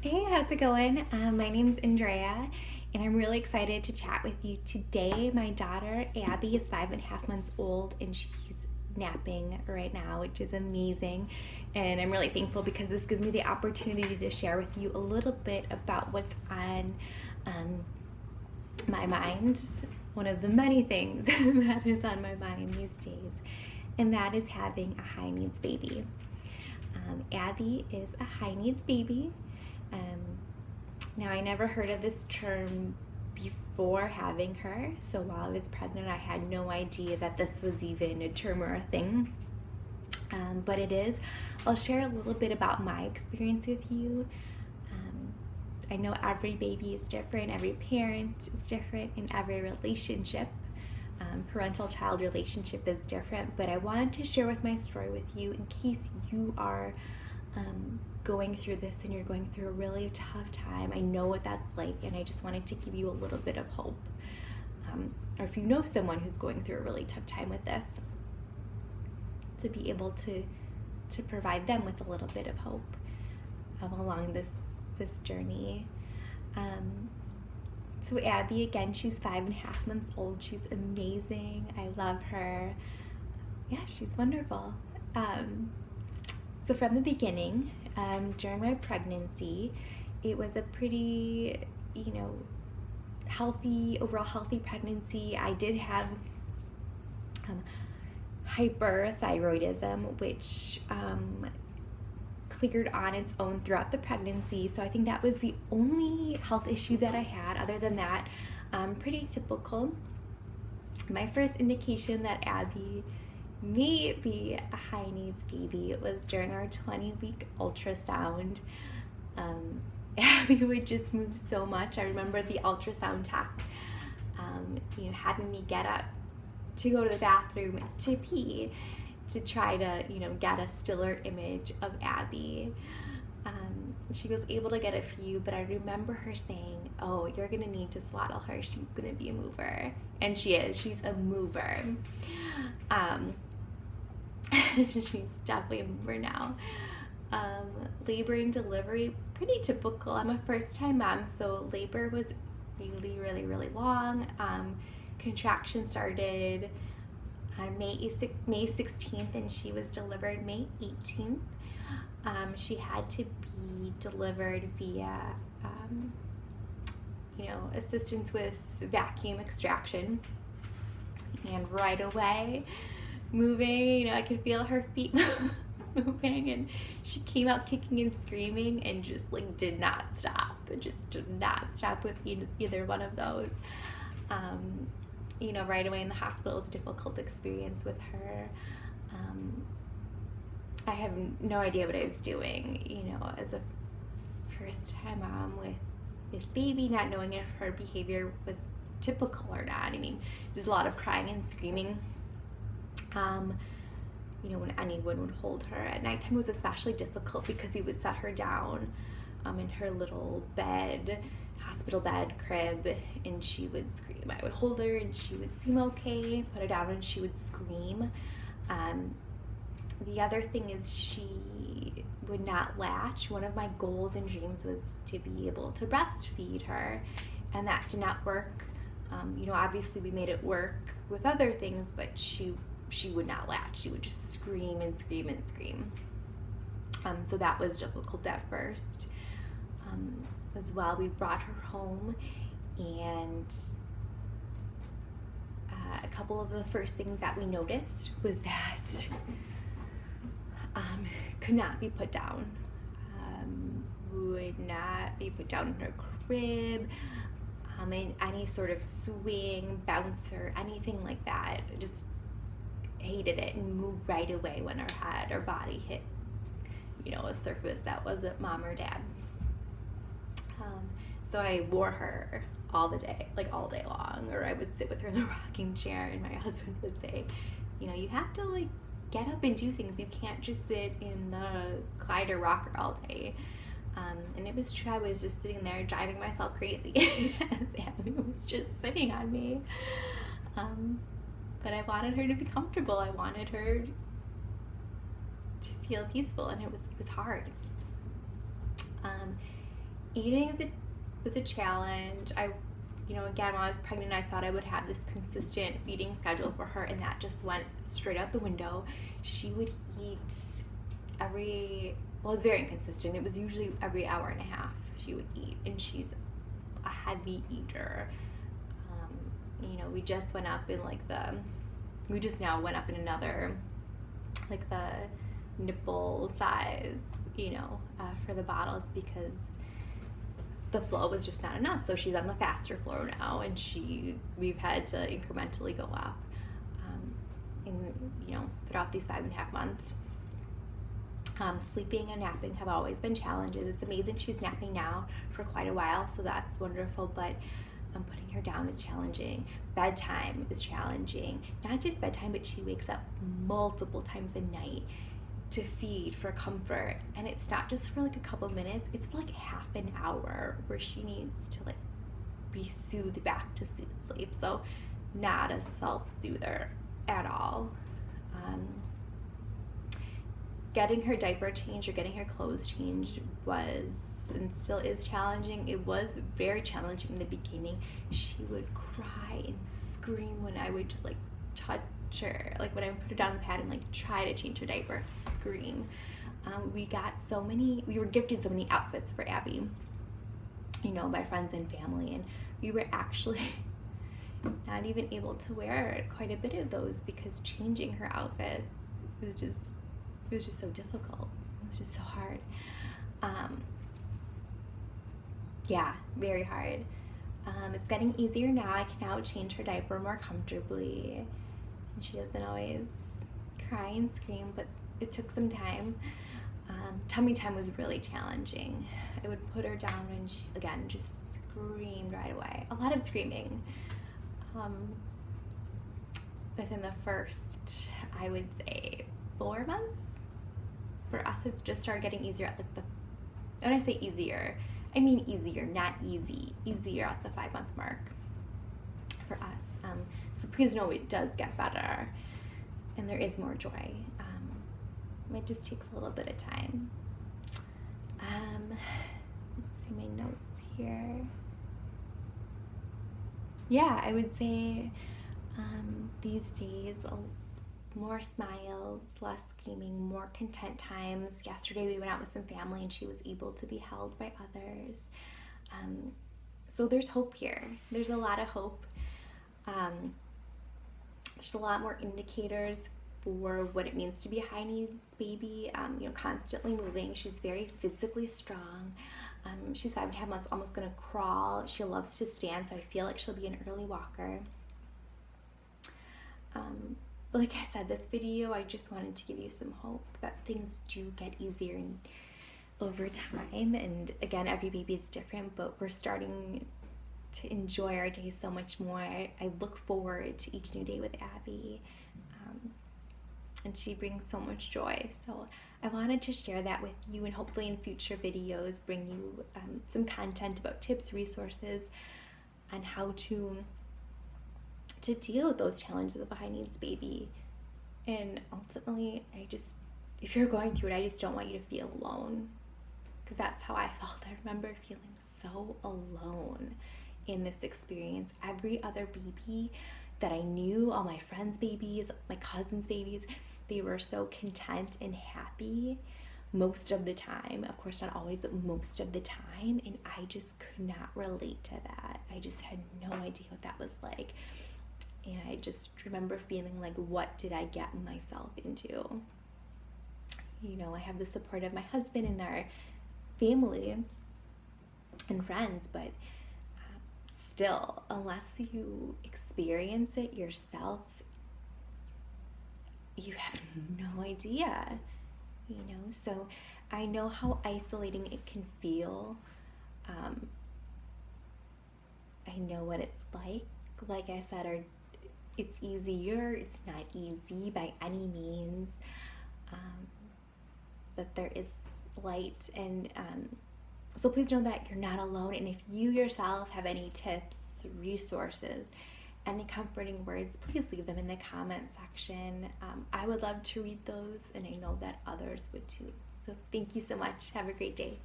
Hey, how's it going? My name's Andrea, and I'm really excited to chat with you today. My daughter Abby is 5.5 months old, and she's napping right now, which is amazing. And I'm really thankful because this gives me the opportunity to share with you a little bit about what's on um, my mind. One of the many things that is on my mind these days, and that is having a high needs baby. Abby is a high needs baby. Um, Now, I never heard of this term before having her, so while I was pregnant, I had no idea that this was even a term or a thing. But it is. I'll share a little bit about my experience with you. I know every baby is different, every parent is different, and every relationship, parental-child relationship is different, but I wanted to share my story with you in case you are going through this and you're going through a really tough time. I know what that's like, and I just wanted to give you a little bit of hope. Or if you know someone who's going through a really tough time with this, to be able to provide them with a little bit of hope along this journey. So Abby, again, she's 5.5 months old. She's amazing. I love her. Yeah, she's wonderful. So from the beginning, during my pregnancy, it was a pretty, overall healthy pregnancy. I did have hyperthyroidism, which cleared on its own throughout the pregnancy. So I think that was the only health issue that I had. Other than that, pretty typical. My first indication that Abby may be a high needs baby, it was during our 20-week ultrasound. Abby would just move so much. I remember the ultrasound tech, having me get up to go to the bathroom to pee, to try to, get a stiller image of Abby. She was able to get a few, but I remember her saying, "Oh, you're gonna need to swaddle her. She's gonna be a mover." And she is. She's a mover. She's definitely a mover now. Labor and delivery, pretty typical. I'm a first-time mom, so labor was really, really, really long. Contraction started on May 16th, and she was delivered May 18th. She had to be delivered via, assistance with vacuum extraction. And right away, moving, I could feel her feet moving, and she came out kicking and screaming and just did not stop. It just did not stop with either one of those. Right away in the hospital, it was a difficult experience with her. I have no idea what I was doing, as a first-time mom with this baby, not knowing if her behavior was typical or not. I mean, there's a lot of crying and screaming. When anyone would hold her. At nighttime was especially difficult because he would set her down in her little bed, hospital bed, crib, and she would scream. I would hold her and she would seem okay, put her down and she would scream. The other thing is she would not latch. One of my goals and dreams was to be able to breastfeed her, and that did not work. Obviously we made it work with other things, but she would not latch. She would just scream and scream and scream. So that was difficult at first. As well, we brought her home, and a couple of the first things that we noticed was that could not be put down. Would not be put down in her crib, in any sort of swing, bouncer, anything like that. Just hated it and moved right away when her head or body hit, a surface that wasn't mom or dad. So I wore her all day long, or I would sit with her in the rocking chair, and my husband would say, you have to get up and do things. You can't just sit in the glider rocker all day. And it was true. I was just sitting there driving myself crazy as Abby was just sitting on me. But I wanted her to be comfortable. I wanted her to feel peaceful, and it was hard. Eating was a challenge. Again, when I was pregnant, I thought I would have this consistent feeding schedule for her, and that just went straight out the window. She would eat it was very inconsistent. It was usually every hour and a half she would eat, and she's a heavy eater. We just went up in we just now went up in another, like the nipple size, for the bottles, because the flow was just not enough. So she's on the faster flow now, and we've had to incrementally go up throughout these 5.5 months. Sleeping and napping have always been challenges. It's amazing she's napping now for quite a while, so that's wonderful, but putting her down is challenging. Bedtime is challenging. Not just bedtime, but she wakes up multiple times a night to feed for comfort, and it's not just for like a couple minutes, it's for like half an hour where she needs to be soothed back to sleep. So not a self-soother at all. Getting her diaper changed or getting her clothes changed was and still is challenging. It was very challenging in the beginning. She would cry and scream when I would just touch her, when I would put her down on the pad and try to change her diaper, scream. We were gifted so many outfits for Abby, by friends and family, and we were actually not even able to wear quite a bit of those because changing her outfits was just so difficult. It was just so hard. Very hard. It's getting easier now. I can now change her diaper more comfortably, and she doesn't always cry and scream, but it took some time. Tummy time was really challenging. I would put her down and she, again, just screamed right away. A lot of screaming. Within the first, I would say, 4 months. For us, it's just started getting easier at when I say easier, I mean easier, not easy. Easier at the 5-month mark for us. So please know it does get better, and there is more joy. It just takes a little bit of time. Let's see my notes here. Yeah, I would say these days, more smiles, less screaming, more content times. Yesterday we went out with some family and she was able to be held by others. So there's hope here. There's a lot of hope. There's a lot more indicators for what it means to be a high needs baby. Constantly moving. She's very physically strong. She's 5.5 months, almost gonna crawl. She loves to stand, so I feel like she'll be an early walker. But like I said, this video, I just wanted to give you some hope that things do get easier over time. And again, every baby is different, but we're starting to enjoy our days so much more. I look forward to each new day with Abby, and she brings so much joy. So I wanted to share that with you, and hopefully in future videos bring you some content about tips, resources on how to deal with those challenges of a high needs baby. And ultimately, if you're going through it, I just don't want you to feel alone, because that's how I felt. I remember feeling so alone in this experience. Every other baby that I knew, all my friends' babies, my cousins' babies, they were so content and happy most of the time. Of course, not always, but most of the time. And I just could not relate to that. I just had no idea what that was like. And I just remember feeling like, what did I get myself into? I have the support of my husband and our family and friends, but still, unless you experience it yourself, you have no idea, So I know how isolating it can feel. I know what it's like. Like I said, it's easier. It's not easy by any means, but there is light, and so please know that you're not alone. And if you yourself have any tips, resources, any comforting words, please leave them in the comment section. I would love to read those, and I know that others would too. So thank you so much. Have a great day.